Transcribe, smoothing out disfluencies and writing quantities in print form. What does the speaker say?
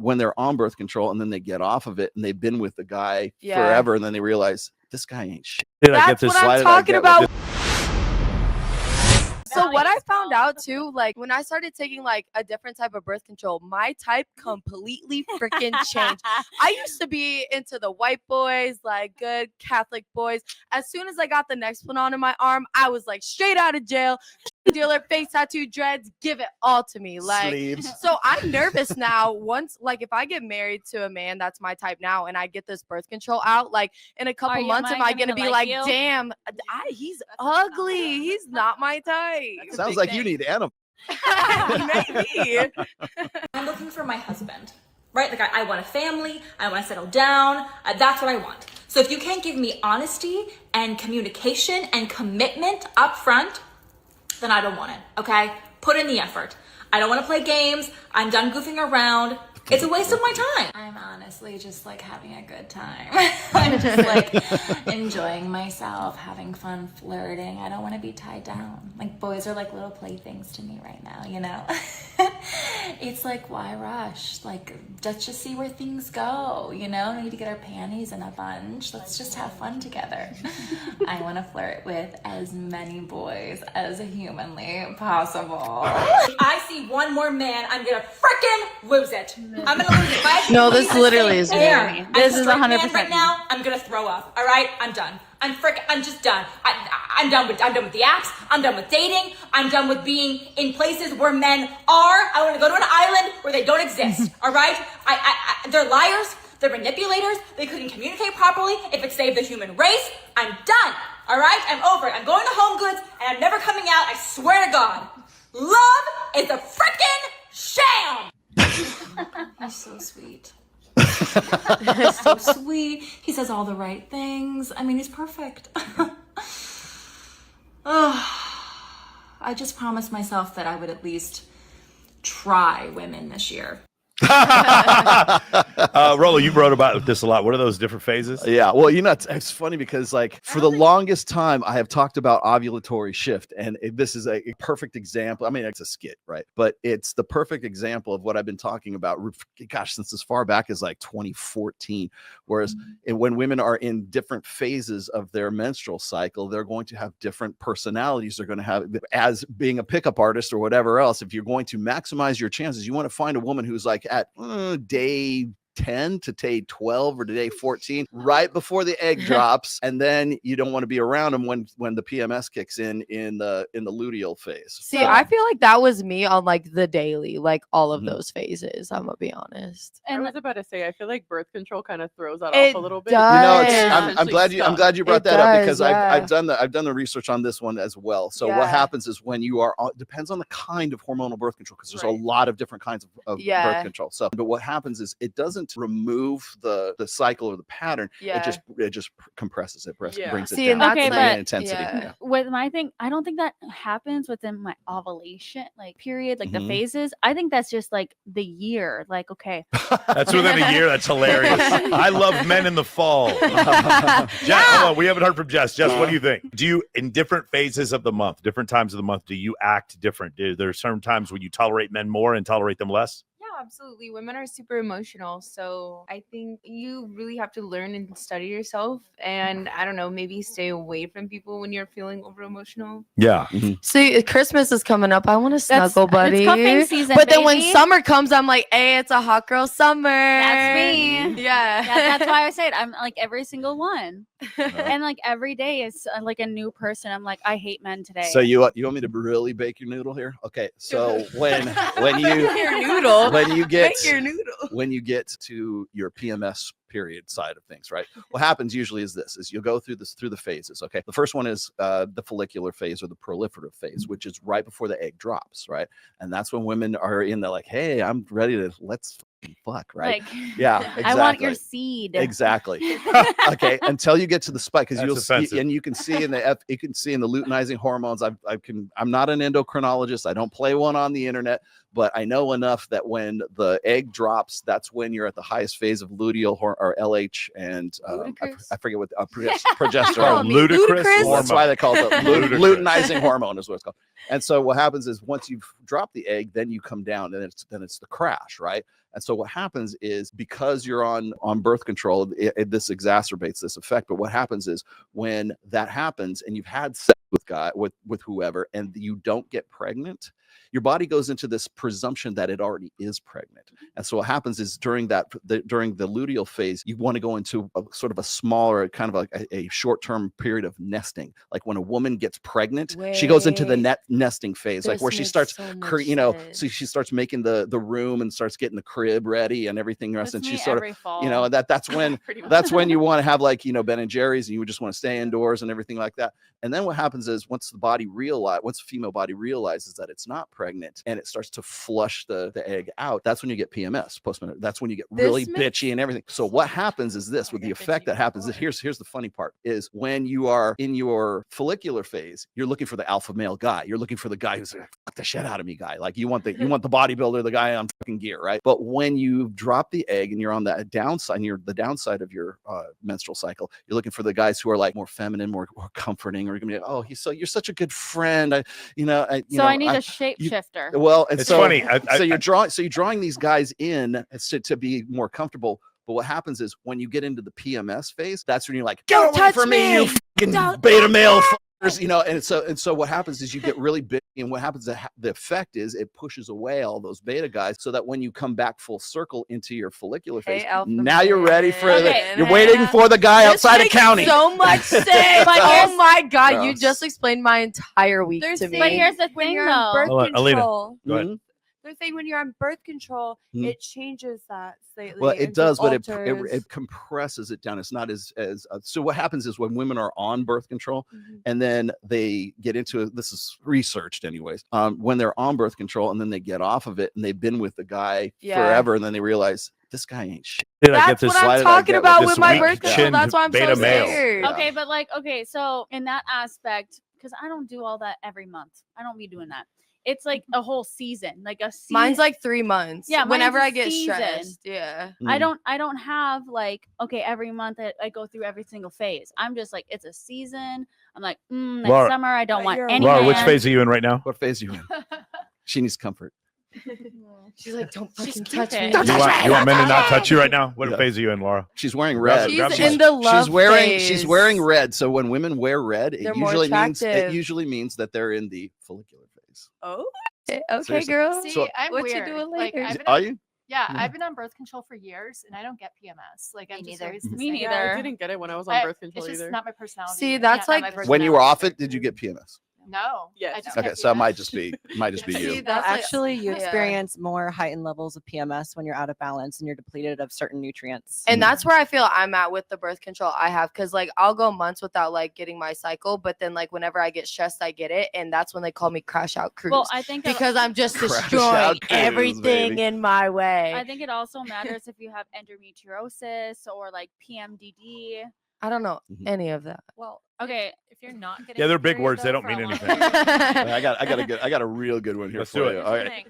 when they're on birth control and then they get off of it and they've been with the guy forever, and then they realize this guy ain't shit. That's what I'm talking about. So what I found out too, like when I started taking like a different type of birth control, my type completely freaking changed. I used to be into the white boys, like good Catholic boys. As soon as I got the next one on in my arm, I was like straight out of jail. Dealer, face tattoo, dreads, give it all to me. Like, Sleeves. So I'm nervous now. Once, like, if I get married to a man that's my type now, and I get this birth control out, like in a couple months, am I gonna be like, damn, he's ugly. He's not my type. Sounds like you need animals. Maybe. I'm looking for my husband, right? Like I want a family. I want to settle down. That's what I want. So if you can't give me honesty and communication and commitment up front, then I don't want it, okay? Put in the effort. I don't want to play games. I'm done goofing around. It's a waste of my time. I'm honestly just like having a good time. I'm just like enjoying myself, having fun, flirting. I don't want to be tied down. Like boys are like little playthings to me right now, you know? It's like, why rush? Like, let's just see where things go, you know? We need to get our panties in a bunch. Let's just have fun together. I want to flirt with as many boys as humanly possible. If I see one more man, I'm gonna freaking lose it. I'm gonna lose it. No, this literally is me. This is 100% right now. I'm gonna throw up. All right, I'm done. I'm just done. I'm done with the apps. I'm done with dating. I'm done with being in places where men are. I want to go to an island where they don't exist. All right? They're liars. They're manipulators. They couldn't communicate properly. If it saved the human race, I'm done. All right? I'm over it. I'm going to Home Goods and I'm never coming out. I swear to God. Love is a freaking sham. He's so sweet. He's so sweet. He says all the right things. I mean, he's perfect. I just promised myself that I would at least try women this year. Rolo, you wrote about this a lot. What are those different phases? Yeah, well, you know, it's funny because like for the longest time I have talked about ovulatory shift, and this is a perfect example. I mean, it's a skit, right? But it's the perfect example of what I've been talking about, gosh, since as far back as like 2014. Whereas when women are in different phases of their menstrual cycle, they're going to have different personalities. They're going to have, as being a pickup artist or whatever else, if you're going to maximize your chances, you want to find a woman who's like at day 10 to day 12 or to day 14, right before the egg drops, and then you don't want to be around them when the PMS kicks in the luteal phase. See, I feel like that was me on like the daily, like all of those phases. I'm gonna be honest. And I was about to say, I feel like birth control kind of throws that It off a little bit. does. You know, I'm glad you brought It that up, does, because yeah. I've done the research on this one as well. So what happens is when you are depends on the kind of hormonal birth control, because there's a lot of different kinds of birth control. So, but what happens is it doesn't remove the cycle or the pattern. It just compresses it, brings it down. Okay, but intensity. With my thing, I don't think that happens within my ovulation like period, like the phases. I think that's just like the year. Like, okay, that's within a year. That's hilarious. I love men in the fall. Jess, hold on, we haven't heard from Jess. Jess, what do you think? Do you, in different phases of the month, different times of the month, do you act different? Do there certain times when you tolerate men more and tolerate them less? Absolutely. Women are super emotional. So I think you really have to learn and study yourself. And I don't know, maybe stay away from people when you're feeling over emotional. Yeah. See, Christmas is coming up. I want to snuggle, buddy. It's cuffing season, but then when baby. summer comes, I'm like, hey, it's a hot girl summer. That's me. Yeah. That's why I say it. I'm like every single one. And like every day is like a new person. I'm like, I hate men today. So you want me to really bake your noodle here? Okay. So when you your noodle. when you get to your PMS period side of things, right? What happens usually is you'll go through the phases. Okay. The first one is the follicular phase or the proliferative phase, which is right before the egg drops, right? And that's when women are in the like, hey, I'm ready to let's fuck, right? Like, yeah, exactly. I want your seed. Exactly. Okay, until you get to the spike, because you'll see, and you can see in the luteinizing hormones. I'm not an endocrinologist. I don't play one on the internet, but I know enough that when the egg drops, that's when you're at the highest phase of luteal or LH, and I forget what progesterone. Ludicrous. That's why they call it the luteinizing hormone is what it's called. And so what happens is once you've dropped the egg, then you come down, and then it's the crash, right? And so what happens is, because you're on birth control, this exacerbates this effect. But what happens is, when that happens and you've had sex with whoever and you don't get pregnant, your body goes into this presumption that it already is pregnant. And so what happens is, during the luteal phase, you want to go into a sort of a smaller, kind of like a short-term period of nesting. Like when a woman gets pregnant, she goes into the nesting phase, like where she starts, so she starts making the room and starts getting the crib ready and everything else. And she's sort of, fall. that's when you want to have, like, Ben and Jerry's, and you would just want to stay indoors and everything like that. And then what happens is, once the female body realizes that it's not pregnant and it starts to flush the egg out, that's when you get PMS, postpartum. That's when you get really bitchy and everything. So what happens is this, with the effect that happens, here's the funny part, is when you are in your follicular phase, you're looking for the alpha male guy. You're looking for the guy who's like, fuck the shit out of me guy. Like, you want the bodybuilder, the guy on fucking gear, right? But when you drop the egg and you're on that downside, and you're the downside of your menstrual cycle, you're looking for the guys who are like more feminine, more comforting, or you're gonna be like, oh, you're such a good friend. I need a shapeshifter. Well, and It's so funny. you're drawing these guys in to be more comfortable. But what happens is, when you get into the PMS phase, that's when you're like, get away from me, you fucking beta male fuckers, and so what happens is, you get really big, and what happens, the effect is, it pushes away all those beta guys, so that when you come back full circle into your follicular phase, now you're ready for you're waiting for the guy outside of county. So much sense. Oh my God, you just explained my entire week to me. But here's the thing, though. Birth control. Go ahead. They're saying when you're on birth control, it changes that slightly. Well, it does, but alters. it compresses it down. It's not as so what happens is, when women are on birth control and then they get into this is researched anyways, when they're on birth control and then they get off of it and they've been with the guy forever, and then they realize, this guy ain't shit. That's what I'm talking about with my birth control. That's why I'm so scared. Okay, but so in that aspect, because I don't do all that every month. I don't be doing that. It's like a whole season, like a season. Mine's like 3 months. Yeah, whenever I get stressed. Yeah. I don't have like, okay, every month I go through every single phase. I'm just like, it's a season. I'm like, next summer I don't want any. Laura, which phase are you in right now? What phase are you in? She needs comfort. She's like, don't fucking touch me. You want men to not touch you right now? What phase are you in, Laura? She's wearing red. She's in the love phase. She's wearing red. So when women wear red, it usually means that they're in the follicular phase. Oh, okay, Seriously. girl. See, I'm what weird. you doing Like, later? Are you? Yeah, I've been on birth control for years and I don't get PMS. Like, I'm just always the same. Yeah, I didn't get it when I was on birth control It's either. just not my personality. See, I that's can't like have my When you were off personality. it, did you get PMS? No. Yes. I just Okay, get so it PMS. might just be you. See, No, that's like- actually, you yeah. experience more heightened levels of PMS when you're out of balance and you're depleted of certain nutrients. And that's where I feel I'm at with the birth control I have, because like I'll go months without like getting my cycle, but then like whenever I get stressed, I get it, and that's when they call me crash out cruise. Well, I think because I'm just Crash destroying out cruise, everything baby. in my way. I think it also matters if you have endometriosis or like PMDD. I don't know Mhm. any of that. Well, Okay, if you're not getting Yeah, they're your big period, words. They though, don't for mean a long anything. time- I got a real good one here Let's for do you. it. Here's All the right. thing.